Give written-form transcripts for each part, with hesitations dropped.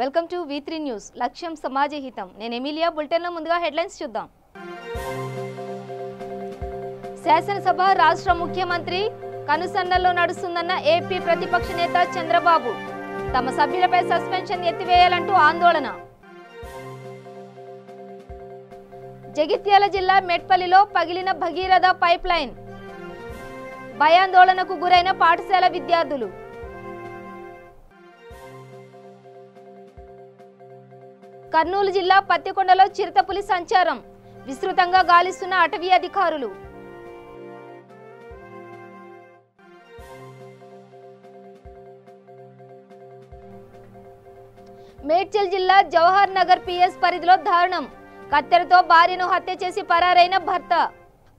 Welcome to V3 news. లక్ష్యం సమాజ హితం. నేను ఎమిలియా. బులెటిన్లో ముందుగా హెడ్లైన్స్ చూద్దాం. శాసనసభ రాష్ట్ర ముఖ్యమంత్రి కనుసన్నల్లో నడుస్తుందన్న ఏపీ ప్రతిపక్ష నేత చంద్రబాబు. తమ సభ్యులపై సస్పెన్షన్ ఎత్తివేయాలంటూ ఆందోళన. జగిత్యాల జిల్లా మెట్పల్లిలో పగిలిన భగీరథ పైప్ లైన్. భయాందోళనకు గురైన పాఠశాల విద్యార్థులు. కర్నూలు జిల్లా పత్తికొండలో చిరుతపులి సంచారం. విస్తృతంగా గాలిస్తున్న అటవీ అధికారులు. మేడ్చల్ జిల్లా జవహర్ నగర్ పిఎస్ పరిధిలో దారుణం. కత్తెరతో భార్యను హత్య చేసి పరారైన భర్త.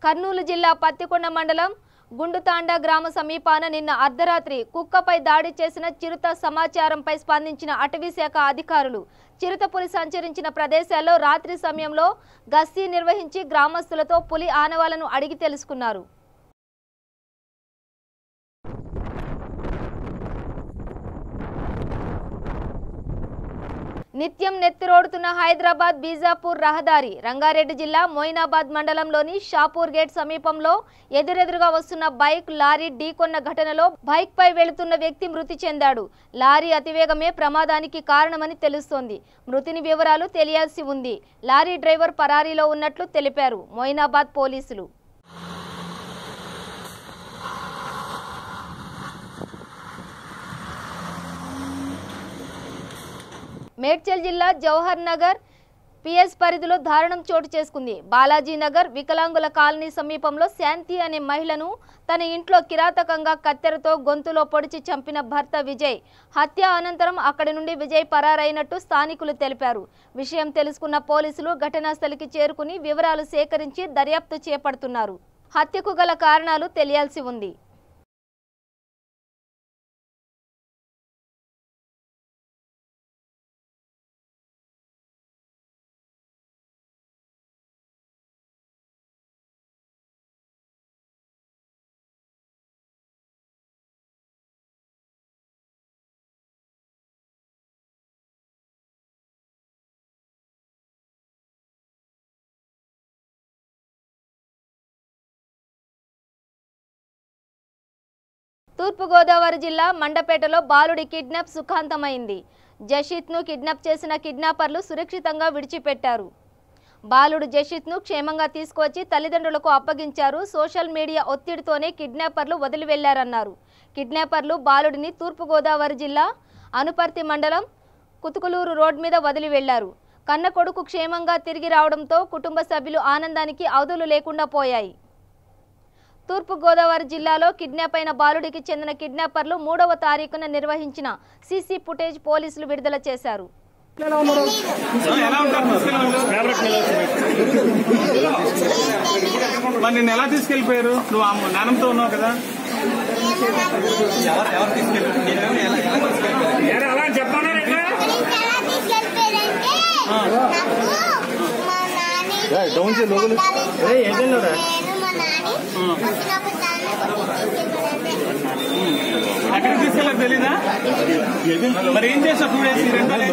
కర్నూలు జిల్లా పత్తికొండ మండలం గుండుతాండా గ్రామ సమీపాన నిన్న అర్ధరాత్రి కుక్కపై దాడి చేసిన చిరుత సమాచారంపై స్పందించిన అటవీ శాఖ అధికారులు చిరుతపులి సంచరించిన ప్రదేశాల్లో రాత్రి సమయంలో గస్తీ నిర్వహించి గ్రామస్తులతో పులి ఆనవాలను అడిగి తెలుసుకున్నారు. నిత్యం నెత్తిరోడుతున్న హైదరాబాద్ బీజాపూర్ రహదారి. రంగారెడ్డి జిల్లా మొయినాబాద్ మండలంలోని షాపూర్ గేట్ సమీపంలో ఎదురెదురుగా వస్తున్న బైక్ లారీ ఢీకొన్న ఘటనలో బైక్ పై వెళుతున్న వ్యక్తి మృతి చెందాడు. లారీ అతివేగమే ప్రమాదానికి కారణమని తెలుస్తోంది. మృతుని వివరాలు తెలియాల్సి ఉంది. లారీ డ్రైవర్ పరారీలో ఉన్నట్లు తెలిపారు మొయినాబాద్ పోలీసులు. మేడ్చల్ జిల్లా జవహర్ నగర్ పిఎస్ పరిధిలో దారుణం చోటు చేసుకుంది. బాలాజీ నగర్ వికలాంగుల కాలనీ సమీపంలో శాంతి అనే మహిళను తన ఇంట్లో కిరాతకంగా కత్తెరతో గొంతులో పొడిచి చంపిన భర్త విజయ్. హత్య అనంతరం అక్కడి నుండి విజయ్ పరారైనట్టు స్థానికులు తెలిపారు. విషయం తెలుసుకున్న పోలీసులు ఘటనా స్థలికి చేరుకుని వివరాలు సేకరించి దర్యాప్తు చేపడుతున్నారు. హత్యకు గల కారణాలు తెలియాల్సి ఉంది. తూర్పుగోదావరి జిల్లా మండపేటలో బాలుడి కిడ్నాప్ సుఖాంతమైంది. జషీత్ను కిడ్నాప్ చేసిన కిడ్నాపర్లు సురక్షితంగా విడిచిపెట్టారు. బాలుడు జషీత్ను క్షేమంగా తీసుకువచ్చి తల్లిదండ్రులకు అప్పగించారు. సోషల్ మీడియా ఒత్తిడితోనే కిడ్నాపర్లు వదిలి వెళ్లారన్నారు. కిడ్నాపర్లు బాలుడిని తూర్పుగోదావరి జిల్లా అనుపర్తి మండలం కుతుకులూరు రోడ్ మీద వదిలి వెళ్లారు. కన్న కొడుకు క్షేమంగా తిరిగి రావడంతో కుటుంబ సభ్యులు ఆనందానికి అవధులు లేకుండా పోయాయి. తూర్పుగోదావరి జిల్లాలో కిడ్నాప్ అయిన బాలుడికి చెందిన కిడ్నాపర్లు 3వ తారీఖున నిర్వహించిన సీసీ ఫుటేజ్ పోలీసులు విడుదల చేశారు. ఎలా తీసుకెళ్లిపోయారు? నువ్వు నానంతో ఉన్నావు కదా, అలా చెప్పాను. ఎక్కడికి తీసుకెళ్ళారు తెలీదా? మరి ఏం చేసావు 2 days? 2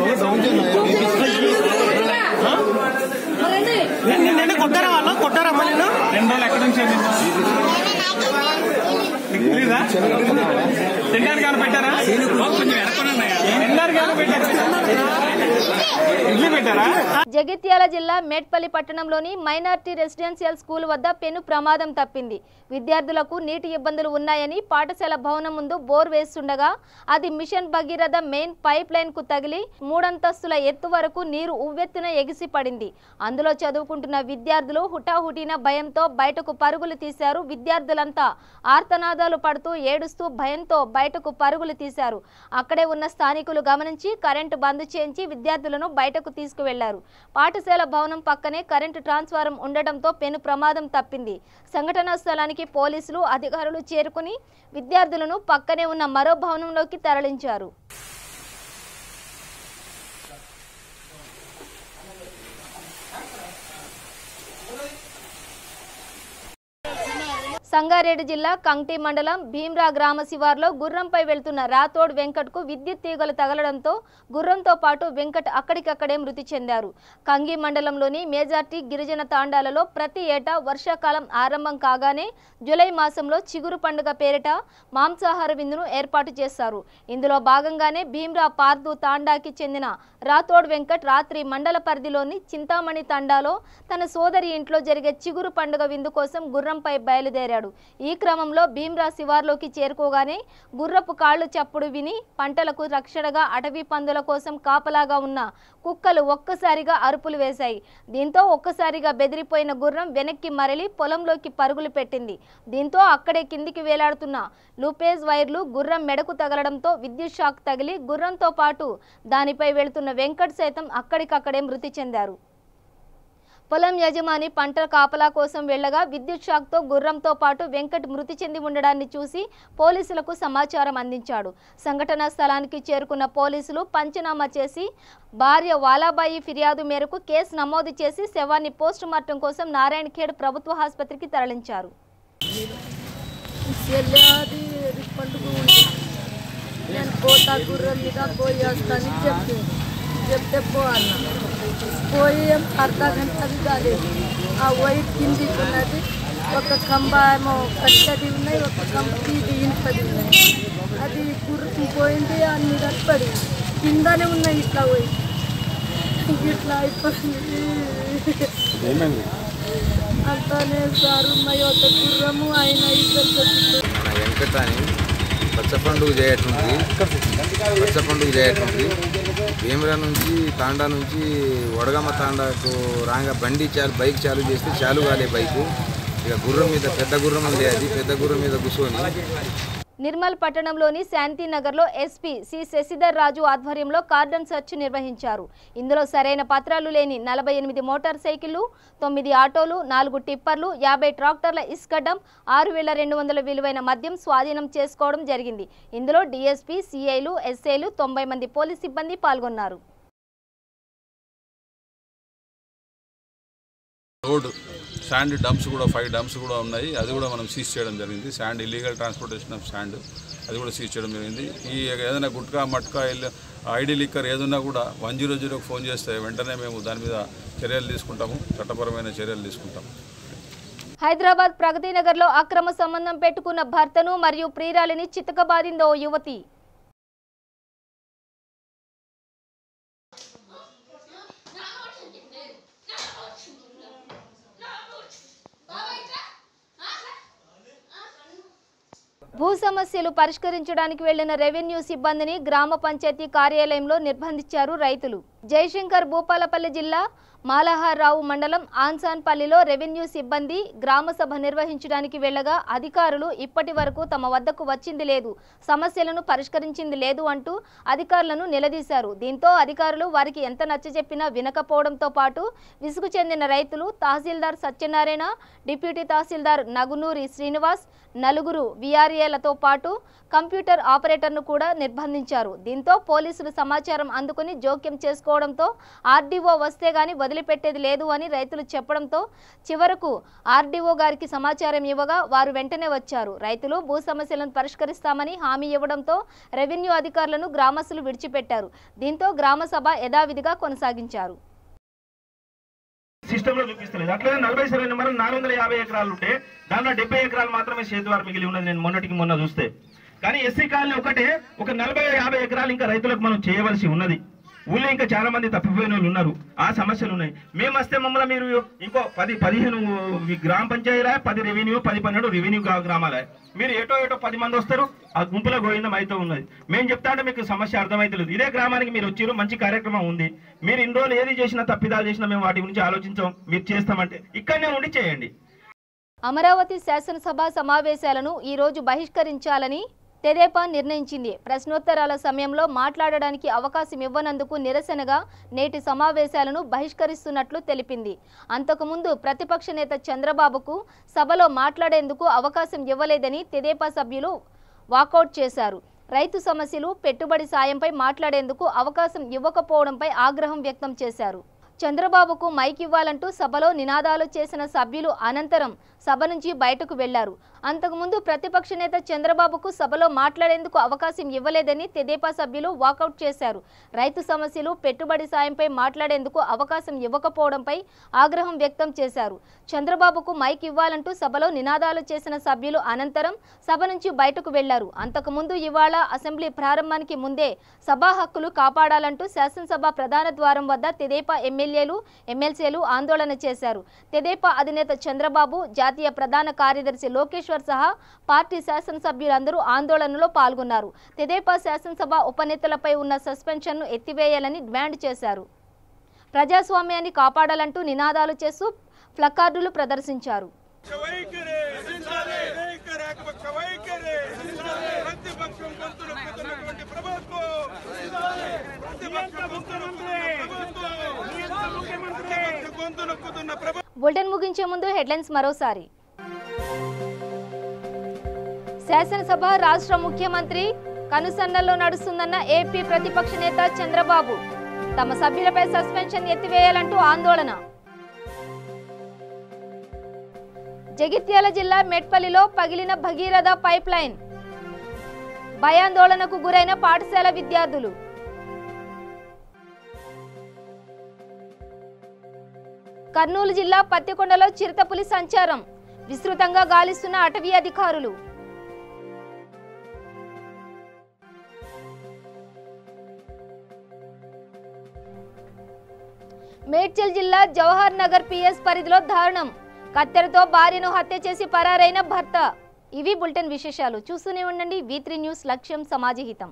days కొట్టారా వాళ్ళు? కొట్టారా అమ్మ? నేను 2 రోజులు ఎక్కడి నుంచి నీకు తెలీదా? తినడానికి ఏమైనా పెట్టారా? జగిత్యాల జిల్లా మేడ్పల్లి పట్టణంలోని మైనార్టీ రెసిడెన్షియల్ స్కూల్ వద్ద పెను ప్రమాదం తప్పింది. విద్యార్థులకు నీటి ఇబ్బందులు ఉన్నాయని పాఠశాల భవనం ముందు బోర్ వేస్తుండగా అది mission Bhagiratha main pipe line కు తగిలి 3 అంతస్తుల ఎత్తు వరకు నీరు ఉవ్వెత్తున ఎగిసి పడింది. అందులో చదువుకుంటున్న విద్యార్థులు హుటాహుటిన భయంతో బయటకు పరుగులు తీశారు. విద్యార్థులంతా ఆర్తనాదాలు పడుతూ ఏడుస్తూ భయంతో బయటకు పరుగులు తీశారు. అక్కడే ఉన్న స్థానికులు గమనించి కరెంటు బంద్ చేయించి విద్యార్థులను బయటకు తీసుకువెళ్లారు. పాఠశాల భవనం పక్కనే కరెంటు ట్రాన్స్ఫారం ఉండడంతో పెను ప్రమాదం తప్పింది. సంఘటనా స్థలానికి పోలీసులు అధికారులు చేరుకుని విద్యార్థులను పక్కనే ఉన్న మరో భవనంలోకి తరలించారు. సంగారెడ్డి జిల్లా కంటి మండలం భీమ్రా గ్రామ శివార్లో గుర్రంపై వెళ్తున్న రాథోడ్ వెంకట్కు విద్యుత్ తీగలు తగలడంతో గుర్రంతో పాటు వెంకట్ అక్కడికక్కడే మృతి చెందారు. కంగి మండలంలోని మెజార్టీ గిరిజన తాండాలలో ప్రతి ఏటా వర్షాకాలం ఆరంభం కాగానే జూలై మాసంలో చిగురు పండుగ పేరిట మాంసాహార విందును ఏర్పాటు చేస్తారు. ఇందులో భాగంగానే భీమ్రా పార్దు తాండాకి చెందిన రాథోడ్ వెంకట్ రాత్రి మండల పరిధిలోని చింతామణి తాండాలో తన సోదరి ఇంట్లో జరిగే చిగురు పండుగ విందు కోసం గుర్రంపై బయలుదేరాడు. ఈ క్రమంలో భీమ్రా శివార్లోకి చేరుకోగానే గుర్రపు కాళ్లు చప్పుడు విని పంటలకు రక్షణగా అటవీ పందుల కోసం కాపలాగా ఉన్న కుక్కలు ఒక్కసారిగా అరుపులు వేశాయి. దీంతో ఒక్కసారిగా బెదిరిపోయిన గుర్రం వెనక్కి మరలి పొలంలోకి పరుగులు పెట్టింది. దీంతో అక్కడే కిందికి వేలాడుతున్న లూపేజ్ వైర్లు గుర్రం మెడకు తగలడంతో విద్యుత్ షాక్ తగిలి గుర్రంతో పాటు దానిపై వెళుతున్న వెంకట్ సైతం అక్కడికక్కడే మృతి చెందారు. పొలం యజమాని పంట కాపలా కోసం వెళ్లగా విద్యుత్ షాక్తో గుర్రంతో పాటు వెంకట్ మృతి చెంది ఉండడాన్ని చూసి పోలీసులకు సమాచారం అందించాడు. సంఘటనా స్థలానికి చేరుకున్న పోలీసులు పంచనామా చేసి భార్య వాలాబాయి ఫిర్యాదు మేరకు కేసు నమోదు చేసి శవాన్ని పోస్టుమార్టం కోసం నారాయణఖేడ్ ప్రభుత్వ ఆసుపత్రికి తరలించారు. చెప్తే పోయి అర్ధ గంట కాలేదు. ఆ వైట్ కిందికి ఉన్నది, ఒక కంబ ఏమో కట్టది ఉన్నాయి, ఒక కంబ ఇది ఇంటది ఉన్నాయి. అది గుర్రం పోయింది, అన్ని పడి కిందనే ఉన్నాయి. ఇట్లా పోయి ఇట్లా అయిపోయింది. అంతానే సారు ఉన్నాయి. ఒక గుర్రము ఆయన ఇద్దరు వెంకట అని పచ్చ పండుగ చేయటుంది. భీమరా నుంచి తాండా నుంచి వడగమ్మ తాండాకు రాగా బండి బైక్ చాలు చేస్తే చాలు కాలే బైకు. ఇక గుర్రం మీద పెద్ద గుర్రం ఉంది, అది పెద్ద గుర్రం మీద కూర్చొని నిర్మల్ పట్టణంలోని శాంతినగర్లో ఎస్పీ సి శశిధర్ రాజు ఆధ్వర్యంలో కార్డన్ సెర్చ్ నిర్వహించారు. ఇందులో సరైన పత్రాలు లేని 48 మోటార్ సైకిళ్లు, 9 ఆటోలు, 4 టిప్పర్లు, 50 ట్రాక్టర్ల ఇసుక డంప్, 6200 విలువైన మద్యం స్వాధీనం చేసుకోవడం జరిగింది. ఇందులో డీఎస్పీ, సిఐలు, ఎస్ఐలు, 90 మంది పోలీస్ సిబ్బంది పాల్గొన్నారు. శాండ్ డంప్స్ కూడా 5 డంప్స్ కూడా ఉన్నాయి, అది కూడా మనం సీజ్ చేయడం జరిగింది. Sand illegal transportation of sand అది కూడా సీజ్ చేయడం జరిగింది. ఈ ఏదైనా గుట్కా మట్కా ఐడి లిక్కర్ ఏదన్నా కూడా 100కు ఫోన్ చేస్తే వెంటనే మేము దాని మీద చర్యలు తీసుకుంటాము, చట్టపరమైన చర్యలు తీసుకుంటాము. హైదరాబాద్ ప్రగతి నగర్లో అక్రమ సంబంధం పెట్టుకున్న భర్తను మరియు ప్రియురాలిని చితకబాదిందో యువతి. భూ సమస్యలు పరిష్కరించడానికి వెళ్లిన రెవెన్యూ సిబ్బందిని గ్రామ పంచాయతీ కార్యాలయంలో నిర్బంధించారు రైతులు. జయశంకర్ భూపాలపల్లి జిల్లా మాలహారావు మండలం ఆన్సాన్పల్లిలో రెవెన్యూ సిబ్బంది గ్రామ సభ నిర్వహించడానికి వెళ్లగా అధికారులు ఇప్పటి వరకు తమ వద్దకు వచ్చింది లేదు, సమస్యలను పరిష్కరించింది లేదు అంటూ అధికారులను నిలదీశారు. దీంతో అధికారులు వారికి ఎంత నచ్చజెప్పినా వినకపోవడంతో పాటు విసుగు చెందిన రైతులు తహసీల్దార్ సత్యనారాయణ, డిప్యూటీ తహసీల్దార్ నగునూరి శ్రీనివాస్, 4 విఆర్ఏలతో పాటు కంప్యూటర్ ఆపరేటర్ను కూడా నిర్బంధించారు. దీంతో పోలీసులు సమాచారం అందుకుని జోక్యం చేసుకోవడంతో ఆర్డీఓ వస్తే గాని వదిలిపెట్టేది లేదు అని రైతులు చెప్పడంతో చివరకు ఆర్డీఓ గారికి సమాచారం ఇవ్వగా వారు వెంటనే వచ్చారు. రైతులు భూ సమస్యలను పరిష్కరిస్తామని హామీ ఇవ్వడంతో రెవెన్యూ అధికారులను గ్రామస్తులు విడిచిపెట్టారు. దీంతో గ్రామ సభ యథావిధిగా కొనసాగించారు. సిస్టంలో చూపిస్తలేదు. అట్లనే 40 సర్వే నెంబర్ 450 ఎకరాలు ఉంటే దానిలో 70 ఎకరాలు మాత్రమే సేతువారు మిగిలి ఉన్నది. నేను మొన్న చూస్తే కానీ ఎస్సీ కాలనీ ఒకటే ఒక 40-50 ఎకరాలు ఇంకా రైతులకు మనం చేయవలసి ఉన్నది. ఊళ్ళో ఇంకా చాలా మంది తప్పిపోయిన వాళ్ళు ఉన్నారు, ఆ సమస్యలు ఉన్నాయి. మేము వస్తే మమ్మల్ని మీరు ఇంకో 10-15 గ్రామ పంచాయతీలా, 10 రెవెన్యూ, 10-12 రెవెన్యూ గ్రామాలే, మీరు ఏటో 10 మంది వస్తారు, ఆ గుంపులో గోయిందం అయితే ఉన్నది. మేము చెప్తా అంటే మీకు సమస్య అర్థమైతలేదు. ఇదే గ్రామానికి మీరు వచ్చారు, మంచి కార్యక్రమం ఉంది, మీరు ఇన్ని రోజులు ఏది చేసినా తప్పిదాలు చేసినా మేము వాటి గురించి ఆలోచించాం, మీరు చేస్తామంటే ఇక్కడనే ఉండి చేయండి. అమరావతి శాసనసభ సమావేశాలను ఈ రోజు బహిష్కరించాలని తెదేపా నిర్ణయించింది. ప్రశ్నోత్తరాల సమయంలో మాట్లాడడానికి అవకాశం ఇవ్వనందుకు నిరసనగా నేటి సమావేశాలను బహిష్కరిస్తున్నట్లు తెలిపింది. అంతకుముందు ప్రతిపక్ష నేత చంద్రబాబుకు సభలో మాట్లాడేందుకు అవకాశం ఇవ్వలేదని తెదేపా సభ్యులు వాకౌట్ చేశారు. రైతు సమస్యలు, పెట్టుబడి సాయంపై మాట్లాడేందుకు అవకాశం ఇవ్వకపోవడంపై ఆగ్రహం వ్యక్తం చేశారు. చంద్రబాబుకు మైక్ ఇవ్వాలంటూ సభలో నినాదాలు చేసిన సభ్యులు అనంతరం సభ నుంచి బయటకు వెళ్లారు. అంతకుముందు ప్రతిపక్ష నేత చంద్రబాబుకు సభలో మాట్లాడేందుకు అవకాశం ఇవ్వలేదని తెదేపా సభ్యులు వాకౌట్ చేశారు. రైతు సమస్యలు, పెట్టుబడి సాయంపై మాట్లాడేందుకు అవకాశం ఇవ్వకపోవడంపై ఆగ్రహం వ్యక్తం చేశారు. చంద్రబాబుకు మైక్ ఇవ్వాలంటూ సభలో నినాదాలు చేసిన సభ్యులు అనంతరం సభ నుంచి బయటకు వెళ్లారు. అంతకుముందు ఇవాళ అసెంబ్లీ ప్రారంభానికి ముందే సభా హక్కులు కాపాడాలంటూ శాసనసభ ప్రధాన ద్వారం వద్ద తెదేపా ఎమ్మెల్యేలు, ఎమ్మెల్సీలు ఆందోళన చేశారు. తెదేపా అధినేత చంద్రబాబు, జాతీయ ప్రధాన కార్యదర్శి లోకేశ్వర్ సహా పార్టీ శాసనసభ్యులందరూ ఆందోళనలో పాల్గొన్నారు. తెదేపా శాసనసభ ఉపనేతలపై ఉన్న సస్పెన్షన్ను ఎత్తివేయాలని డిమాండ్ చేశారు. ప్రజాస్వామ్యాన్ని కాపాడాలంటూ నినాదాలు చేస్తూ ప్లకార్డులు ప్రదర్శించారు. బులెటిన్ ముగించే ముందు హెడ్లైన్స్ మరోసారి. శాసనసభ రాష్ట్ర ముఖ్యమంత్రి కనుసన్నల్లో నడుస్తుందన్న ఏపీ ప్రతిపక్ష నేత చంద్రబాబు. తమ సభ్యులపై సస్పెన్షన్ ఎత్తివేయాలంటూ ఆందోళన. జగిత్యాల జిల్లా మెట్పల్లిలో పగిలిన భగీరథ పైప్ లైన్. భయాందోళనకు గురైన పాఠశాల విద్యార్థులు. కర్నూలు జిల్లా పత్తికొండలో చిరుతపులి సంచారం. విస్తృతంగా గాలిస్తున్న అటవీ అధికారులు. మేడ్చల్ జిల్లా జవహర్ నగర్ పిఎస్ పరిధిలో దారుణం. కత్తెరతో భార్యను హత్య చేసి పరారైన భర్త. ఇవి బులెటిన్ విశేషాలు. చూస్తూనే ఉండండి V3 న్యూస్, లక్ష్యం సమాజహితం.